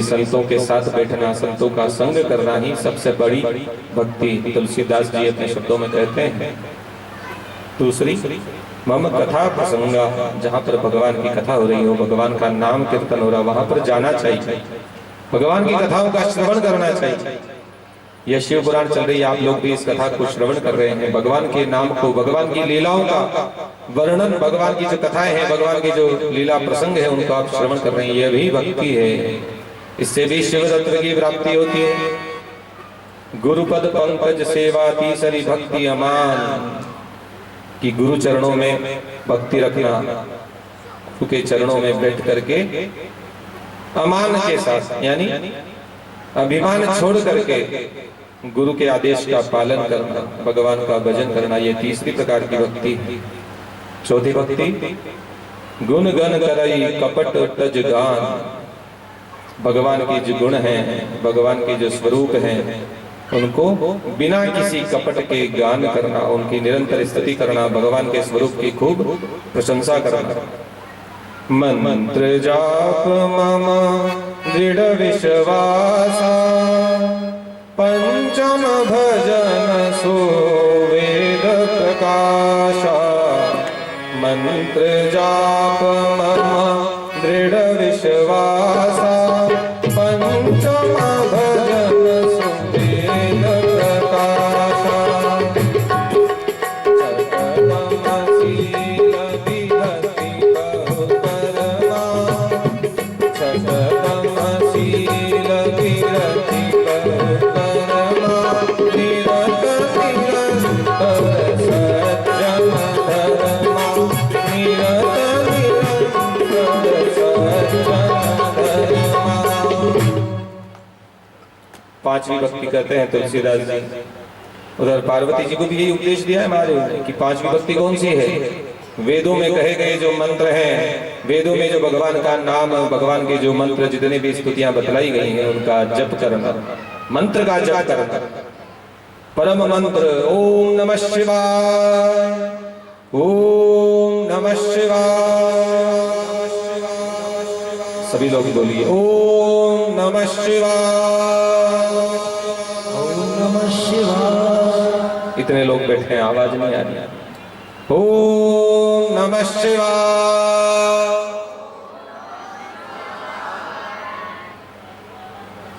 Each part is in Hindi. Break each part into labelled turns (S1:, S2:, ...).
S1: संतों के साथ बैठना, संतों का संग करना ही सबसे बड़ी भक्ति तुलसीदास जी अपने शब्दों में कहते हैं। दूसरी, मम कथा प्रसंगा, जहाँ पर भगवान की कथा हो रही हो, भगवान का नाम कीर्तन हो रहा, वहां पर जाना चाहिए, भगवान की कथाओं का श्रवण करना चाहिए। यह शिव पुराण चल रही है, आप लोग भी इस कथा को श्रवण कर रहे हैं। भगवान के नाम को, भगवान की लीलाओं का वर्णन, भगवान की जो कथाएं हैं, भगवान की जो लीला प्रसंग है, उनको आप श्रवण कर रहे हैं, यह भी भक्ति है। इससे भी शिव तत्व की प्राप्ति होती है। गुरुपद पंकज सेवा तीसरी भक्ति अमान, कि गुरु चरणों में भक्ति रखना, उनके चरणों में बैठ करके अमान के साथ, यानी अभिमान छोड़ करके गुरु के आदेश का पालन करना, भगवान का भजन करना, ये तीसरी प्रकार की भक्ति। चौथी भक्ति, गुण गण करई कपट तज गान, भगवान के जो गुण हैं, भगवान के जो स्वरूप हैं, उनको बिना किसी कपट के गान करना, उनकी निरंतर स्तुति करना, भगवान के स्वरूप की खूब प्रशंसा करना। मंत्र जाप मम दृढ़ विश्वासा, पंचम भजन सो वेद प्रकाशा। मंत्र जाप मम दृढ़ विश्वासा, पंचम भजन सो वेद प्रकाशा। छठमशील विहति बहु परमा, छठमशील विहति बहु परमा। निरत निरंतर सज्जन धर्मा, निरत निरंतर सज्जन धर्मा। पांचवी भक्ति कहते हैं तुलसीदास जी। उधर पार्वती जी को भी यही उपदेश दिया है हमारे कि पांचवी भक्ति कौन सी है। वेदों में कहे गए जो मंत्र हैं, वेदों में जो भगवान का नाम, भगवान के जो मंत्र, जितने भी स्तुतियां बतलाई गई हैं, उनका जप करना, मंत्र का जप करना। परम मंत्र ओम नमः शिवाय, ओम नमः शिवाय। सभी लोग बोलिए ओम नमः शिवाय, ओम नमः शिवाय। इतने लोग बैठे हैं, आवाज नहीं आ रही। ओम नमः शिवाय।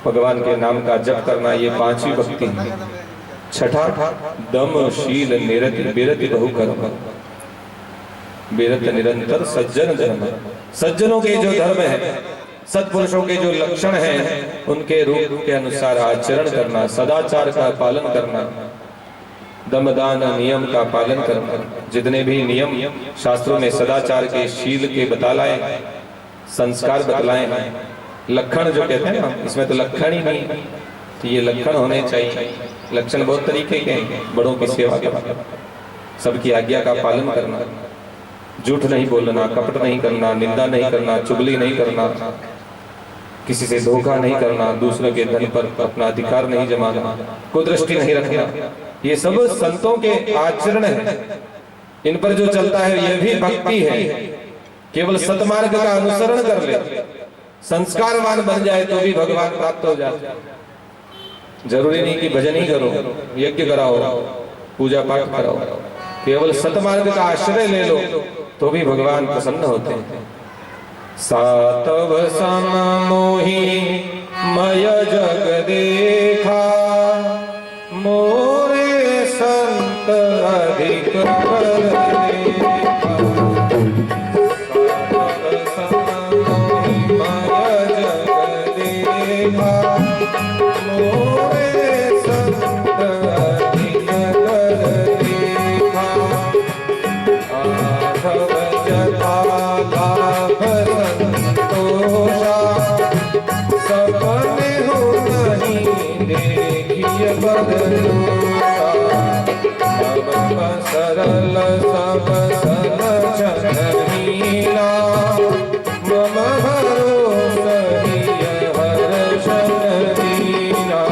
S1: भगवान के नाम का जप करना, ये पांचवी भक्ति है। छठा, दम शील निरति विरति बहु कर्म, विरत निरंतर सज्जन धर्म। सज्जनों के जो धर्म है, सत्पुरुषों के जो लक्षण हैं, उनके रूप के अनुसार आचरण करना, सदाचार का पालन करना, दमदान नियम का पालन करना। जितने भी नियम शास्त्रों में सदाचार के, शील के बतलाए, संस्कार बतलाए हैं, लक्षण जो कहते हैं ना, इसमें तो लक्षण ही नहीं, तो ये लक्षण होने चाहिए। लक्षण बहुत तरीके के हैं, बड़ों की सेवा करना, सबकी आज्ञा का पालन करना, झूठ नहीं बोलना, कपट नहीं करना, निंदा नहीं करना, चुगली नहीं करना, किसी से धोखा नहीं करना, दूसरों के धन पर अपना अधिकार नहीं जमाना, कुदृष्टि नहीं रखना। ये सब संतों के आचरण है, इन पर जो चलता है यह भी भक्ति है। केवल सतमार्ग का अनुसरण कर ले, संस्कारवान बन जाए तो भी भगवान प्राप्त हो जाए। जरूरी नहीं कि भजन ही करो, यज्ञ कराओ, पूजा पाठ कराओ, केवल सतमार्ग का आश्रय ले लो तो भी भगवान प्रसन्न होते हैं। सातव सम मोहि मय जग देखा, मोरे संत अधिक पर देखा। सातव सम मोहि मय जग देखा, मोरे संत अधिक पर देखा। आधव जथा लाभ संतोषा, सपने हो नहीं देखिए बदलूसा। सब सरल सब सन चढ़ीला, मम भरोसा हर्षण दीना।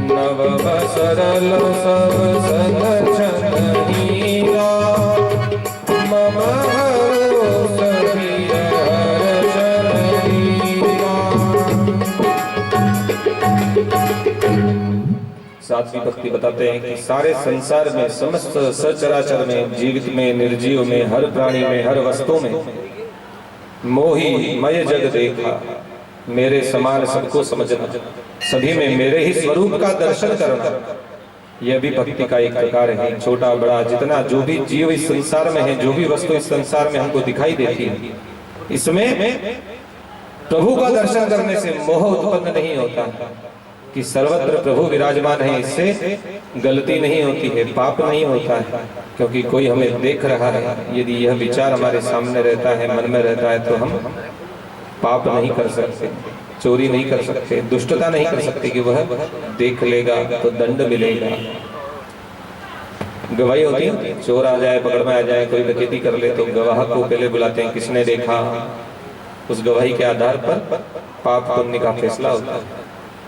S1: नव सरल सब सन चढ़ीला, मम भरोसा हर्षण दीना। सातवीं भक्ति बताते हैं कि सारे संसार में, समस्त सचराचर में, जीवित में, निर्जीव में, हर प्राणी में, हर वस्तु में मोही मय जग देखा, मेरे समान सबको समझना, सभी में मेरे ही स्वरूप का दर्शन करना, यह भी भक्ति का एक प्रकार है। छोटा बड़ा जितना जो भी जीव इस संसार में है, जो भी वस्तु इस संसार में हमको दिखाई देती है, इसमें प्रभु का दर्शन करने से मोह उत्पन्न नहीं होता कि सर्वत्र प्रभु विराजमान है, इससे गलती नहीं होती है, पाप नहीं होता है, क्योंकि कोई हमें देख रहा है। यदि यह विचार हमारे सामने रहता है, मन में रहता है, तो हम पाप नहीं कर सकते, चोरी नहीं कर सकते, दुष्टता नहीं कर सकते कि वह देख लेगा तो दंड मिलेगा। गवाही होती है, चोर आ जाए, पकड़ में आ जाए, कोई डकैती कर ले तो गवाह को पहले बुलाते हैं, किसने देखा, उस गवाही के आधार पर पाप पुण्य का फैसला होता है।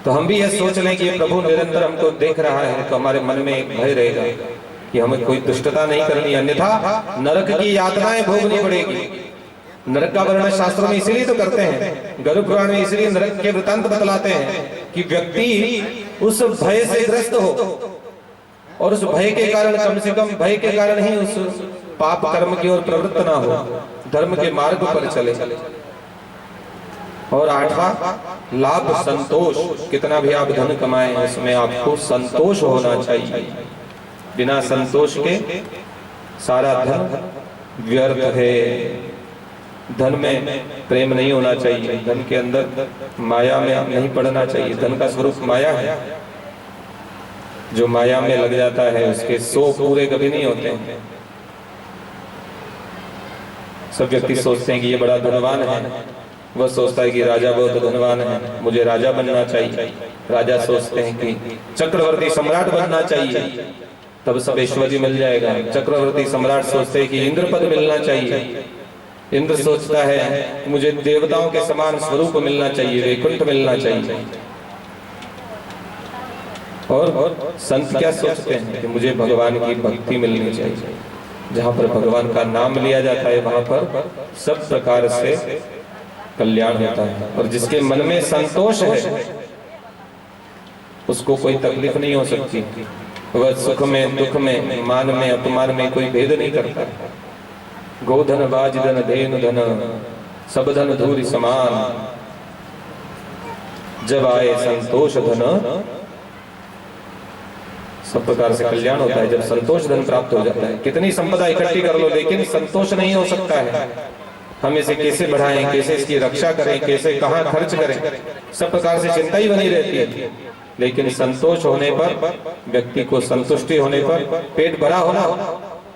S1: तो हम भी यह सोच लें कि प्रभु निरंतर हमको देख रहा है, तो हमारे मन में एक भय रहेगा कि हमें कोई दुष्टता नहीं करनी, अन्यथा नरक की यातनाएं भोगनी पड़ेगी। नरक का वर्णन शास्त्रों में इसलिए तो करते हैं, गरुड़ पुराण में इसलिए नरक के वृतांत बतलाते हैं कि व्यक्ति उस भय से ग्रस्त हो और उस भय के कारण, कम से कम भय के कारण ही उस पाप कर्म की ओर प्रवृत्त ना हो, धर्म के मार्ग पर चले। और आठवां लाभ संतोष, कितना भी आप धन कमाएं उसमें आपको संतोष होना चाहिए। बिना संतोष के सारा धन व्यर्थ है। धन में प्रेम नहीं होना चाहिए, धन के अंदर माया में नहीं पड़ना चाहिए। धन का स्वरूप माया है, जो माया में लग जाता है उसके 100 पूरे कभी नहीं होते हैं। सब व्यक्ति सोचते हैं कि ये बड़ा धनवान है, वह सोचता है कि राजा बहुत धनवान है, मुझे राजा बनना चाहिए। राजा सोचते हैं कि चक्रवर्ती सम्राट बनना चाहिए, तब सब ऐश्वर्य मिल जाएगा। चक्रवर्ती सम्राट सोचते हैं कि इंद्र पद मिलना चाहिए। इंद्र सोचता है मुझे देवताओं के समान स्वरूप मिलना चाहिए, वैकुंठ मिलना चाहिए। और संत क्या सोचते हैं कि मुझे भगवान की भक्ति मिलनी चाहिए। जहाँ पर भगवान का नाम लिया जाता है वहां पर सब प्रकार से कल्याण होता है। और जिसके मन में संतोष है उसको कोई तकलीफ नहीं हो सकती। वह सुख में, दुख में, मान में, अपमान में कोई भेद नहीं करता। गोधन बाज धन धेनु धन सब धन धूरि समान, जब आए संतोष धन सब प्रकार से कल्याण होता है। जब संतोष धन प्राप्त हो जाता है, कितनी संपदा इकट्ठी कर लो लेकिन संतोष नहीं हो सकता है। हम इसे कैसे बढ़ाएं, कैसे इसकी रक्षा करें, कैसे कहाँ खर्च करें, सब प्रकार से चिंता ही बनी रहती है। लेकिन संतोष होने पर, व्यक्ति को संतुष्टि होने पर, पेट भरा होना,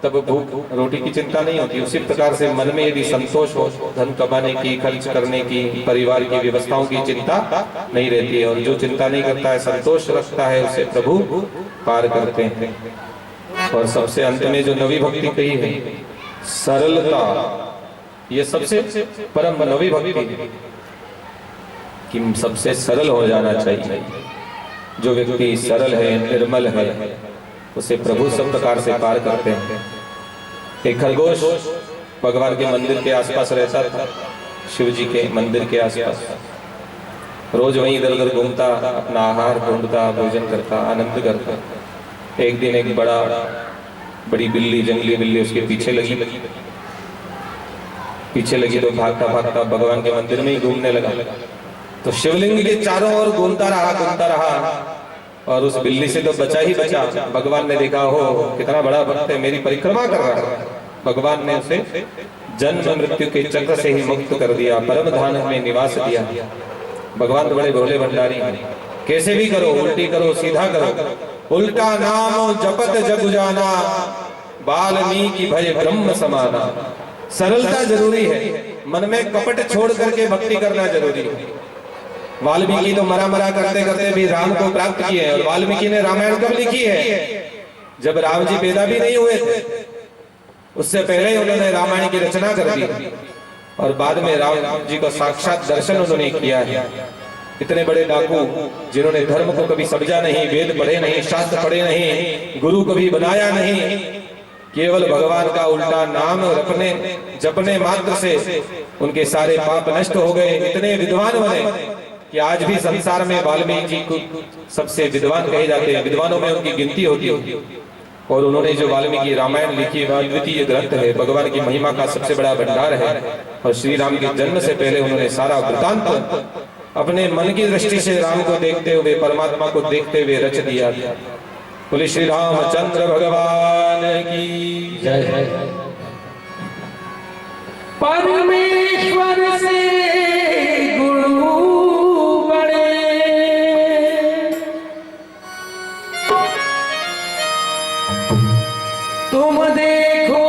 S1: तब भूख रोटी की चिंता नहीं होती। उसी प्रकार से मन में यदि संतोष हो, धन कमाने की, खर्च करने की, परिवार की व्यवस्थाओं की चिंता नहीं रहती है। और जो चिंता नहीं करता है, संतोष रखता है, उसे प्रभु पार करते हैं। और सबसे अंत में जो नवी भक्ति कही है, सरलता, ये सबसे परम नवी भक्ति कि सबसे सरल हो जाना चाहिए। जो व्यक्ति सरल है, निर्मल है, उसे प्रभु सब प्रकार से पार करते हैं। एक खरगोश भगवान के मंदिर के आसपास रहता था, शिव जी के मंदिर के आसपास। रोज वहीं इधर उधर घूमता, अपना आहार ढूंढता, भोजन करता, आनंद करता। एक दिन एक बड़ी बिल्ली, जंगली बिल्ली उसके पीछे लगी तो भागता भागता भगवान के मंदिर में ही घूमने लगा। तो शिवलिंग के चारों ओर घूमता रहा और उस बिल्ली से तो बचा ही बचा। भगवान ने देखा, हो कितना बड़ा भक्त है, मेरी परिक्रमा कर रहा है। भगवान ने उसे जन्म मृत्यु के चक्र से ही मुक्त कर दिया, परम धाम में निवास दिया। भगवान तो बड़े भोले भंडारी हैं, कैसे भी करो, उल्टी करो, सीधा करो, उल्टा नाम जपत जग जाना, वाल्मीकि भय ब्रह्म समाना। सरलता जरूरी है, मन में कपट छोड़ करके भक्ति करना जरूरी है। वाल्मीकि तो मरा करते करते भी राम को प्राप्त किए हैं। और वाल्मीकि ने रामायण कब लिखी है? जब राम जी पैदा भी नहीं हुए थे, उससे पहले ही उन्होंने रामायण की रचना कर दी। और बाद में राम जी को साक्षात दर्शन उन्होंने किया है। इतने बड़े डाकू जिन्होंने धर्म को कभी समझा नहीं, वेद पढ़े नहीं, शास्त्र पढ़े नहीं, गुरु कभी बनाया नहीं, केवल भगवान का उल्टा नाम जपने मात्र से उनके सारे पाप नष्ट हो गए। इतने विद्वान बने कि आज भी संसार में वाल्मीकि जी को सबसे विद्वान कहे जाते हैं, विद्वानों में उनकी गिनती होती है। और उन्होंने जो वाल्मीकि रामायण लिखी वह अद्वितीय ग्रंथ है, भगवान की महिमा का सबसे बड़ा भंडार है। और श्री राम के जन्म से पहले उन्होंने सारा वृतांत अपने मन की दृष्टि से राम को देखते हुए, परमात्मा को देखते हुए रच दिया था। बोले श्री रामचंद्र भगवान की जय।
S2: परमेश्वर से गुरु बड़े, तुम देखो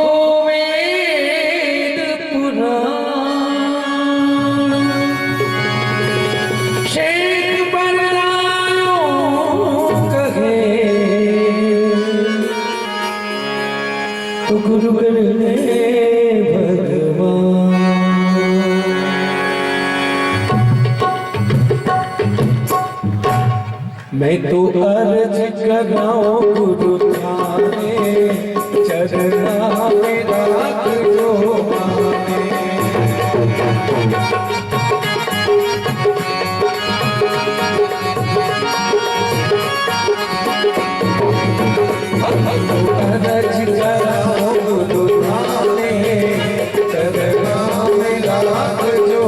S2: वेद पुराण, शेख बरदानो कहे तो गुरु बने मैं तो अर्ज कराऊं गुरु थाने, चरना में राख जो माने। अर्ज कराऊं गुरु थाने, चरना में राख जो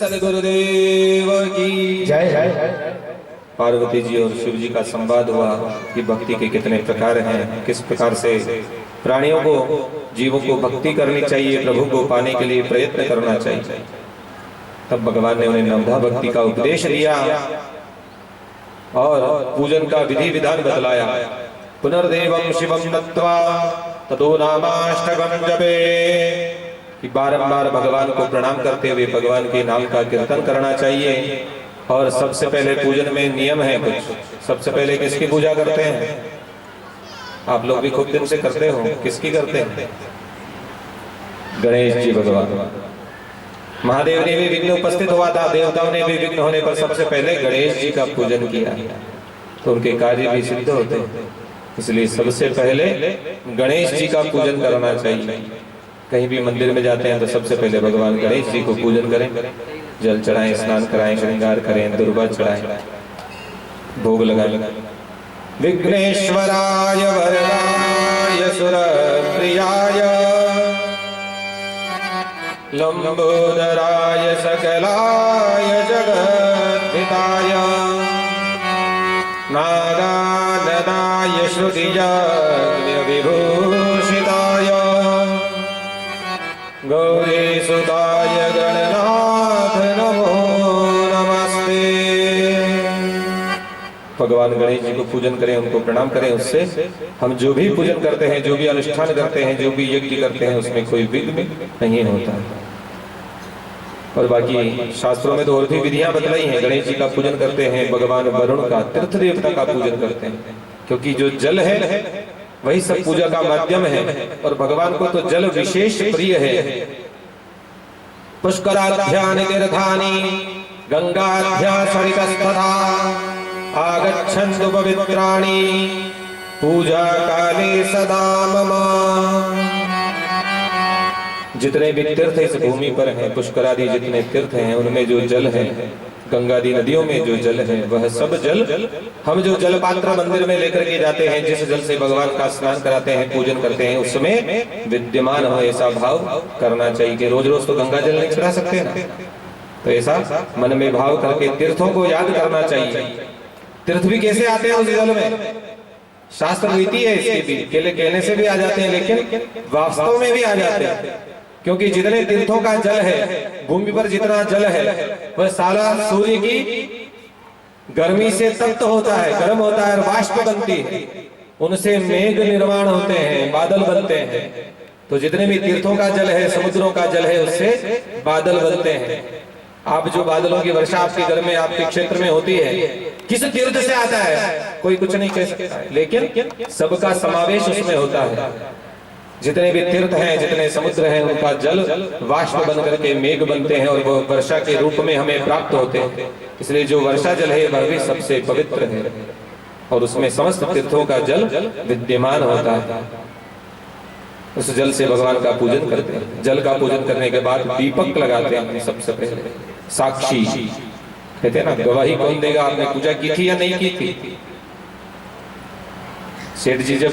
S1: सदगुरुदेव की जय। पार्वती जी और शिव जी का संवाद हुआ कि भक्ति के कितने प्रकार हैं, किस प्रकार से प्राणियों को, जीवों को भक्ति करनी चाहिए, प्रभु को पाने के लिए प्रयत्न करना चाहिए। तब भगवान ने उन्हें नवधा भक्ति का उपदेश दिया और पूजन का विधि विधान बतलाया। पुनर्देवम शिवम नत्वा ततो नामाष्टकं जपे, कि बारंबार भगवान को प्रणाम करते हुए भगवान के नाम का कीर्तन करना चाहिए। और सबसे पहले पूजन में नियम है कुछ। सबसे पहले किसकी पूजा करते हैं? आप लोग भी खूब दिन से करते हो। किसकी करते हैं? गणेश जी भगवान। महादेव ने भी विघ्न उपस्थित हुआ था, देवताओं ने भी विघ्न होने पर सबसे पहले गणेश जी का पूजन किया, तो उनके कार्य भी सिद्ध होते हैं। इसलिए सबसे पहले गणेश जी का पूजन करना चाहिए। कहीं भी मंदिर में जाते हैं तो सबसे पहले भगवान गणेश जी को पूजन करें, जल चढ़ाएं, स्नान कराएं, श्रृंगार करें, दुर्वा चढ़ाएं, भोग लगाएं। विघ्नेश्वराय वरदाय सुरप्रियाय लंबोदराय सकलाय जगद्धिताय नागाननाय श्रुतियज्ञ विभूषिताय गौरीसुताय गणनाथ नमो नमस्ते। भगवान गणेश जी को पूजन करें, उनको प्रणाम करें। उससे हम जो भी पूजन करते हैं, जो भी अनुष्ठान करते हैं, जो भी यज्ञ करते हैं, उसमें कोई विघ्न नहीं होता। और बाकी शास्त्रों में तो और भी विधियां बतलाई हैं। गणेश जी का पूजन करते हैं, भगवान वरुण का, तीर्थ देवता का पूजन करते हैं, क्योंकि जो जल है वही सब पूजा का माध्यम है। और भगवान को तो जल विशेष प्रिय है। पुष्कराध्यानि तीर्थानि गंगाध्या सरितस्तथा आगच्छन्तु पवित्राणि पूजा काले सदा मम। जितने भी तीर्थ इस भूमि पर हैं, पुष्करादि जितने तीर्थ हैं, उनमें जो जल है, गंगादि नदियों में जो जल है, वह सब जल हम जो जल पात्र मंदिर में लेकर के जाते हैं, जिस जल से भगवान का स्नान कराते हैं, पूजन करते हैं, उसमें विद्यमान हो ऐसा भाव करना चाहिए। कि रोज रोज तो गंगा जल नहीं चढ़ा सकते ना, तो ऐसा मन में भाव करके तीर्थों को याद करना चाहिए। तीर्थ भी कैसे आते हैं उस जल में? शास्त्र रीति है इसकी भी, केले कहने से भी आ जाते हैं, लेकिन वास्तव में भी आ जाते हैं। क्योंकि जितने तीर्थों का जल है, भूमि पर जितना जल है, वह सारा सूर्य की गर्मी से तप्त होता है, गर्म होता है और वाष्प बनती है, उनसे मेघ निर्माण होते हैं, बादल बनते हैं। तो जितने भी तीर्थों का जल है, समुद्रों का जल है, उससे बादल बनते हैं। आप जो बादलों की वर्षा आपके घर में, आपके क्षेत्र में होती है, किस तीर्थ से आता है कोई कुछ नहीं कह सकता है, लेकिन सबका समावेश उसमें होता है। जितने भी तीर्थ हैं, जितने समुद्र हैं, उनका जल वाष्प बन करके मेघ बनते हैं और वो वर्षा के रूप में हमें प्राप्त होते हैं। इसलिए जो वर्षा जल है वह भी सबसे पवित्र है और उसमें समस्त तीर्थों का जल विद्यमान होता है। उस जल से भगवान का पूजन करते हैं। जल का पूजन करने के बाद दीपक लगाते हैं सबसे पहले, साक्षी कहते हैं ना, गवाही कौन देगा आपने पूजा की थी या नहीं की थी। सेठ जी जब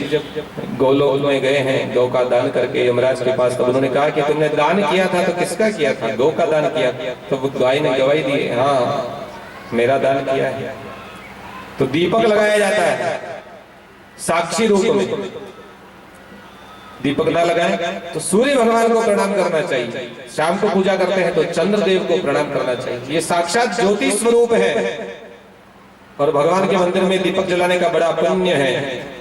S1: गोलोक में गए हैं गौ का दान करके यमराज के पास, तब उन्होंने कहा कि तुमने दान किया था तो किसका किया था, गौ का दान किया। तो वो गाय ने गवाही दी, हाँ मेरा दान किया है। तो दीपक लगाया जाता है साक्षी रूप में। दीपक ना लगाए तो सूर्य भगवान को प्रणाम करना चाहिए, शाम को पूजा करते हैं तो चंद्रदेव को प्रणाम करना चाहिए। ये साक्षात ज्योति स्वरूप है और भगवान के मंदिर में दीपक जलाने का बड़ा पुण्य है।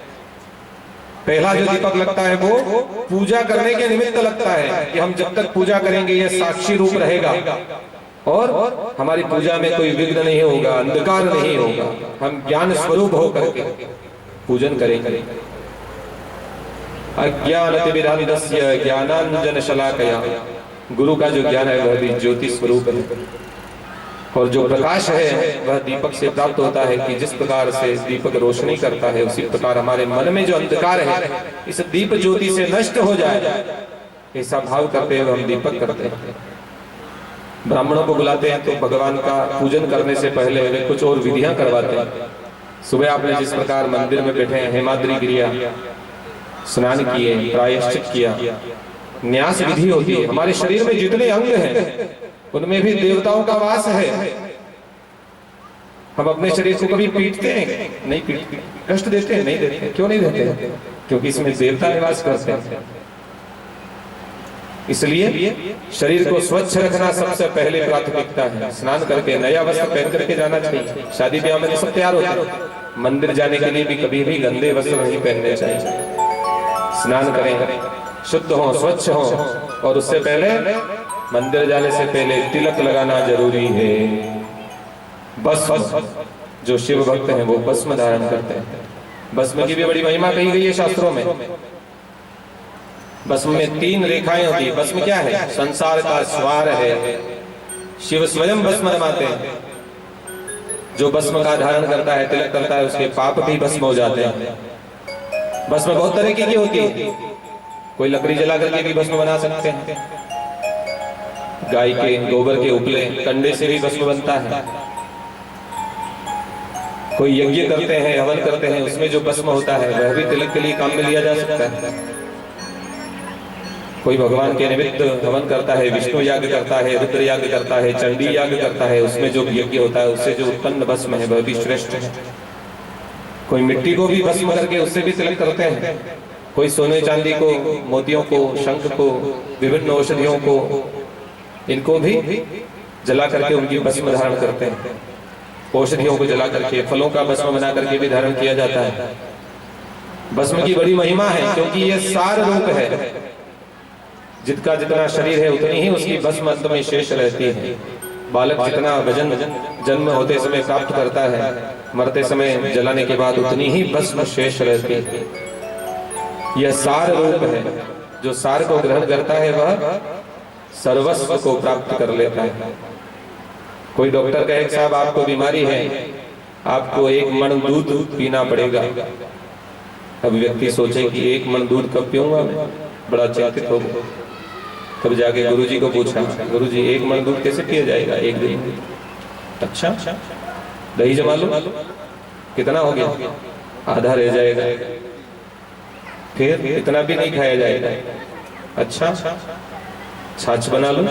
S1: पहला जो दीपक लगता है वो पूजा करने के निमित्त लगता है कि हम जब तक पूजा करेंगे ये साक्षी रूप रहेगा और हमारी पूजा में कोई विघ्न नहीं होगा, अंधकार नहीं होगा, हम ज्ञान स्वरूप होकर के पूजन करेंगे। अज्ञानतिमिरान्धस्य ज्ञानांजन शलाकया, गुरु का जो ज्ञान है वह भी ज्योति स्वरूप है और जो प्रकाश है वह दीपक से प्राप्त होता है कि जिस प्रकार से दीपक रोशनी करता है उसी प्रकार हमारे मन में जो अंधकार है इस दीप ज्योति से नष्ट हो जाए, ऐसा भाव करते हुए हम दीपक करते हैं। ब्राह्मणों को बुलाते हैं तो भगवान का पूजन करने से पहले वे कुछ और विधियां करवाते हैं। सुबह आपने जिस प्रकार मंदिर में बैठे हैं, हेमाद्री क्रिया, स्नान किए, प्रायश्चित किया, न्यास विधि होती है। हमारे शरीर में जितने अंग हैं उनमें भी देवताओं का वास है। हम अपने शरीर को कभी पीटते हैं? नहीं पीटते। कष्ट देते हैं? नहीं देते। क्यों नहीं देते? क्योंकि इसमें देवता निवास करते हैं। इसलिए शरीर को स्वच्छ रखना सबसे पहले प्राथमिकता है। स्नान करके नया वस्त्र पहन करके जाना चाहिए। शादी ब्याह में सब तैयार होते हैं, मंदिर जाने के लिए भी कभी भी गंदे वस्त्र नहीं पहनने चाहिए। स्नान करें, शुद्ध हो, स्वच्छ हो और उससे पहले मंदिर जाने से पहले तिलक लगाना जरूरी है। भस्म, जो शिव भक्त हैं वो भस्म धारण करते हैं। भस्म की भी बड़ी महिमा कही गई है शास्त्रों में। भस्म में 3 रेखाएं होती है। भस्म क्या है? संसार का स्वार है। शिव स्वयं भस्म रमाते हैं। जो भस्म का धारण करता है, तिलक करता है, उसके पाप भी भस्म हो जाते हैं। भस्म बहुत तरह की होती है। कोई लकड़ी जला करके भी भस्म बना सकते हैं, गाय के गोबर के उपले कंडे से भी भस्म बनता है। कोई यज्ञ करते हैं, हवन करते हैं, उसमें जो भस्म होता है वह भी तिलक के लिए काम में लिया जा सकता है। कोई भगवान के निमित्त हवन करता है, विष्णु याग करता है, रुद्र याग करता है, चंडी याग करता है, उसमें जो यज्ञ होता है उससे जो उत्पन्न भस्म है वह भी श्रेष्ठ है। कोई मिट्टी को भी भस्म करके उससे भी तिलक करते हैं। कोई सोने चांदी को, मोतियों को, शंख को, विभिन्न औषधियों को, इनको भी जला करके उनकी भस्म धारण करते हैं। औषधियों को जला करके फलों का भस्म बना करके भी धारण किया जाता है। भस्म की बड़ी महिमा है क्योंकि ये सार रूप है। जिसका जितना शरीर है उतनी ही उसकी भस्म अंत में शेष रहती है। बालक जितना वजन जन्म होते समय प्राप्त करता है, मरते समय जलाने के बाद उतनी ही भस्म शेष रहती है। यह सार रूप है। जो सार को ग्रहण करता है वह सर्वस्व को प्राप्त कर लेता है। कोई डॉक्टर कहे साहब आपको बीमारी है, आपको 1 मण दूध पीना पड़ेगा। अब व्यक्ति सोचे कि 1 मण दूध कब पीऊंगा मैं, बड़ा चिंतित हो गया। तब जाके गुरुजी को पूछा, गुरुजी 1 मण दूध कैसे पिया जाएगा 1 दिन? अच्छा, दही जमा लो। कितना हो गया? आधा रह जाएगा। फिर इतना भी नहीं खाया जाएगा। अच्छा, छाछ बना लो,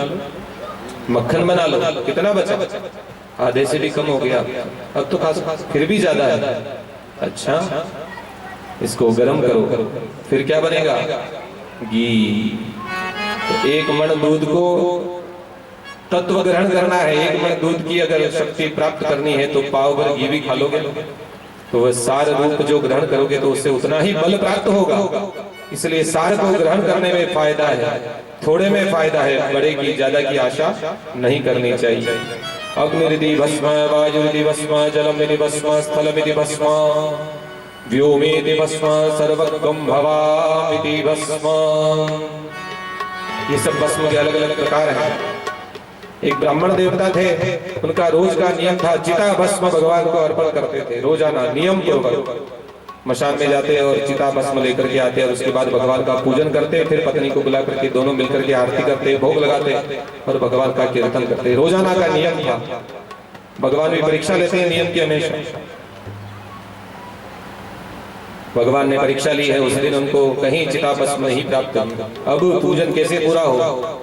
S1: मक्खन बना लो। कितना बचा? आधे से भी कम हो गया। अब तो खास फिर भी ज्यादा है। अच्छा, इसको गर्म करो, फिर क्या बनेगा? घी। एक मण दूध को तत्व ग्रहण करना है, एक मण दूध की अगर शक्ति प्राप्त करनी है तो पाव भर घी भी खा लोगे तो वह सार रूप जो ग्रहण करोगे तो उससे उतना ही बल प्राप्त होगा। इसलिए सार को ग्रहण करने में फायदा है, थोड़े में फायदा है, बड़े की ज्यादा की आशा नहीं करनी चाहिए। अग्निरिति भस्म, वायुरिति भस्म, जलमिति भस्म, स्थलमिति भस्म, व्योमेति भस्म, सर्वगम भवामिति भस्म। ये सब भस्म के अलग अलग प्रकार हैं। एक ब्राह्मण देवता थे, उनका रोज का नियम था चिता भस्म भगवान को अर्पण करते थे रोजाना नियम पूर्वक। मशान में जाते और चिता भस्म लेकर के आते और उसके बाद भगवान का पूजन करते, फिर पत्नी को बुला करके दोनों मिलकर के आरती करते, भोग लगाते और भगवान का कीर्तन करते। रोजाना का नियम था। भगवान भी परीक्षा लेते हैं नियम की हमेशा। भगवान ने परीक्षा ली है, उस दिन उनको कहीं चिता भस्म नहीं प्राप्त हुआ। अब पूजन कैसे पूरा हो?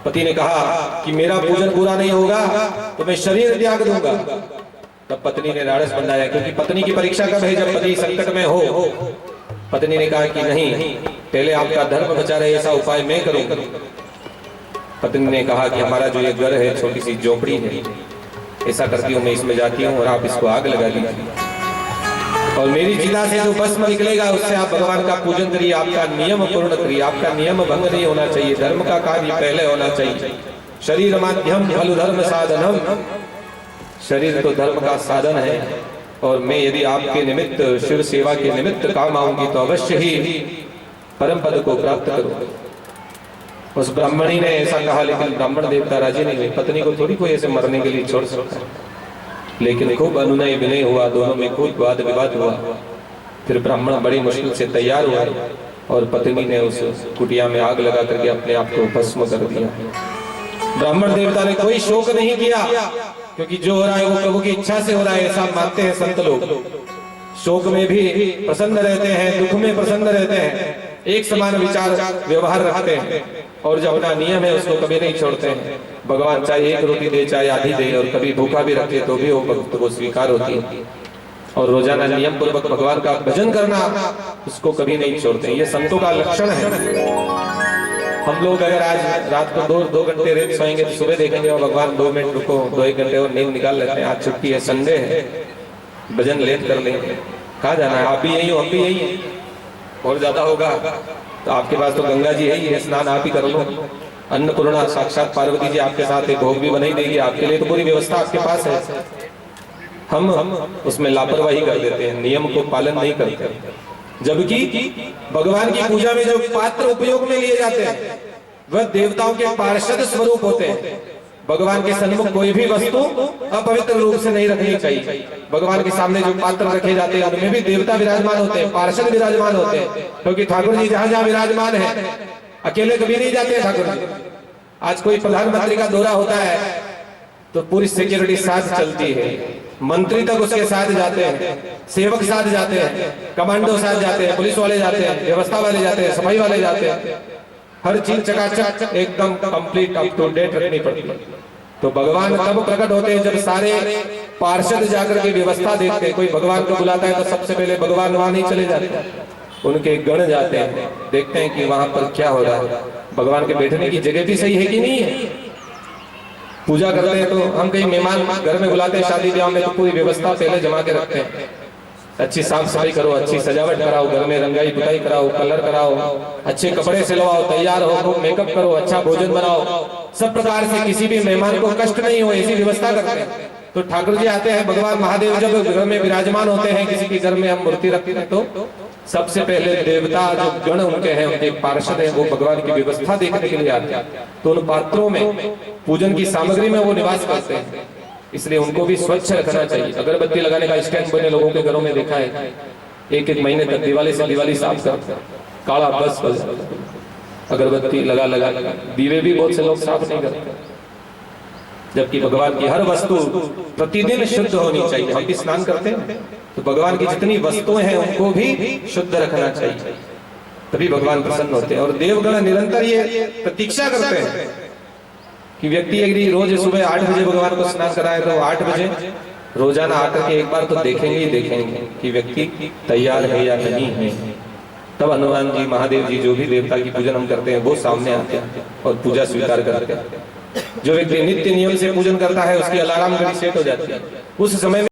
S1: पति ने कहा कि मेरा पूजन पूरा नहीं होगा तो मैं शरीर त्याग दूंगा। तब पत्नी ने राड़स बंधाया, क्योंकि पत्नी की परीक्षा कब है? जब पति संकट में हो। पत्नी ने कहा कि नहीं, पहले आपका धर्म बचा रहे ऐसा उपाय मैं करूंगा। पत्नी ने कहा कि हमारा जो ये घर है छोटी सी झोपड़ी है, ऐसा करती हूँ मैं इसमें जाती हूँ और आप इसको आग लगा दीजिए और मेरी चिता से जो भस्म निकलेगा उससे आप भगवान का पूजन करिए, आपका नियम पूर्ण करिए। आपका नियम भंग नहीं होना चाहिए, धर्म का कार्य पहले होना चाहिए। शरीर माध्यम खलु धर्म साधनम, शरीर तो धर्म का साधन है और मैं यदि आपके निमित्त शिव सेवा के निमित्त काम आऊंगी तो अवश्य ही परम पद को प्राप्त करूंगा। उस ब्राह्मणी ने ऐसा कहा, लेकिन ब्राह्मण देवता राजी नहीं हुए। पत्नी को थोड़ी कोई ऐसे मरने के लिए छोड़ सकता है, लेकिन खूब अनुनय विनय हुआ, दोनों में खूब वाद विवाद हुआ। फिर ब्राह्मण बड़ी मुश्किल से तैयार हुआ और पत्नी ने उस कुटिया में आग लगा करके अपने आप को भस्म कर दिया। ब्राह्मण देवता ने कोई शोक नहीं किया, क्योंकि जो हो रहा है वो प्रभु की इच्छा से हो रहा है, ऐसा मानते हैं संत लोग। शोक में भी प्रसन्न रहते हैं, दुख में प्रसन्न रहते हैं, एक समान विचार व्यवहार रखते हैं और जो अपना नियम है उसको कभी नहीं छोड़ते हैं। भगवान चाहे एक रोटी दे चाहे आधी दे और कभी भूखा भी रखे तो भी वो भक्त को स्वीकार होती है। और रोजाना नियम पूर्वक भगवान का भजन करना उसको कभी नहीं छोड़ते। ये संतों का लक्षण है। हम लोग अगर आज रात को दो घंटे रेत सोएंगे तो सुबह देखेंगे और भगवान 2 मिनट रुको, 2-1 घंटे और नींद निकाल लेते हैं। आज छुट्टी है, संडे है, भजन लेट कर लेंगे। कहाँ जाना है? आप भी यही हो, हम भी यही है। और ज्यादा होगा तो आपके पास तो गंगा जी है ही, स्नान आप ही कर लो। अन्नपूर्णा साक्षात पार्वती जी आपके साथ है, भोग भी बनाई देगी आपके लिए, तो पूरी व्यवस्था आपके पास है। हम उसमें लापरवाही कर देते हैं, नियम को पालन नहीं करते। जबकि भगवान की पूजा में जो पात्र उपयोग में लिए जाते हैं वह देवताओं के पार्षद स्वरूप होते हैं। भगवान के सन्मुख कोई भी वस्तु अपवित्र रूप से नहीं रखनी चाहिए। भगवान के सामने जो पात्र रखे जाते हैं उनमें भी देवता विराजमान होते हैं, पार्षद विराजमान होते हैं, क्योंकि ठाकुर जी जहां जहां विराजमान है अकेले कभी नहीं जाते ठाकुर जी। आज कोई प्रधानमंत्री का दौरा होता है तो पूरी सिक्योरिटी साथ चलती है, मंत्री तक उसके साथ जाते हैं, सेवक साथ जाते हैं, कमांडो साथ जाते हैं, पुलिस वाले जाते हैं, व्यवस्था वाले जाते हैं, सफाई वाले जाते हैं। हर चीज चकाचक एकदम कंप्लीट अप टू डेट रखनी पड़ती है। तो भगवान तब प्रकट होते हैं जब सारे पार्षद जाकर के व्यवस्था देखते हैं। कोई भगवान को बुलाता है तो सबसे पहले भगवान वहां नहीं चले जाते, उनके गण जाते हैं, देखते हैं कि वहां पर क्या हो रहा है, भगवान के बैठने की जगह भी सही है कि नहीं है। पूजा करते हैं तो हम कहीं मेहमान घर में बुलाते हैं शादी ब्याह में तो पूरी व्यवस्था पहले जमा के रखते हैं। अच्छी साफ सफाई करो, अच्छी सजावट कराओ, घर में रंगाई पुताई कराओ, कलर कराओ, अच्छे कपड़े सिलवाओ, तैयार हो, खूब मेकअप करो, अच्छा भोजन बनाओ, सब प्रकार से किसी भी मेहमान को कष्ट नहीं हो ऐसी व्यवस्था करते हैं। तो ठाकुर जी आते हैं, भगवान महादेव जब घर में विराजमान होते हैं, किसी के घर में हम मूर्ति रखते हैं तो सबसे पहले देवता जो गण उनके हैं, उनके पार्षद हैं, वो भगवान की व्यवस्था देखने के लिए आते हैं। तो उन पात्रों में पूजन की सामग्री में वो निवास करते हैं, इसलिए उनको भी स्वच्छ रखना चाहिए। अगरबत्ती लगाने का स्टैंड बने लोगों के घरों में देखा है, 1-1 महीने तक दिवाली से दिवाली साफ करते हैं, काला बस अगरबत्ती लगा दीवे भी बहुत से लोग साफ नहीं करते। जबकि भगवान की हर वस्तु प्रतिदिन शुद्ध होनी चाहिए। हम भी स्नान करते हैं तो भगवान की जितनी वस्तुएं हैं उनको भी शुद्ध रखना चाहिए, तभी भगवान प्रसन्न होते हैं। और देवगण निरंतर ये प्रतीक्षा करते हैं कि व्यक्ति यदि रोज सुबह 8 बजे भगवान को स्नान कराए तो 8 बजे रोजाना आकर के एक बार तो देखेंगे ही देखेंगे कि व्यक्ति तैयार है या नहीं है। तब हनुमान जी, महादेव जी, जो भी देवता की पूजन हम करते हैं वो सामने आते हैं और पूजा स्वीकार करते हैं। जो व्यक्ति नित्य नियम से पूजन करता है उसकी अलार्म घड़ी सेट हो जाती है। उस समय